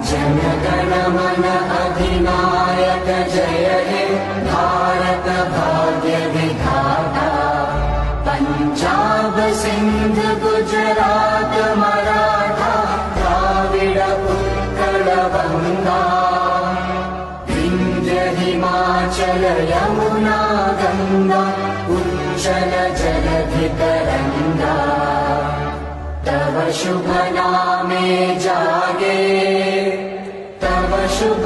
जनगण मन अधिनायक जय हे भारत भाग्य विधाता। पंजाब सिंध गुजरात मराठा द्राविड उत्कल बंगा। विंध्य हिमाचल यमुना गंगा उच्चल जलधि तरंगा। तव शुभ नामे जागे तव शुभ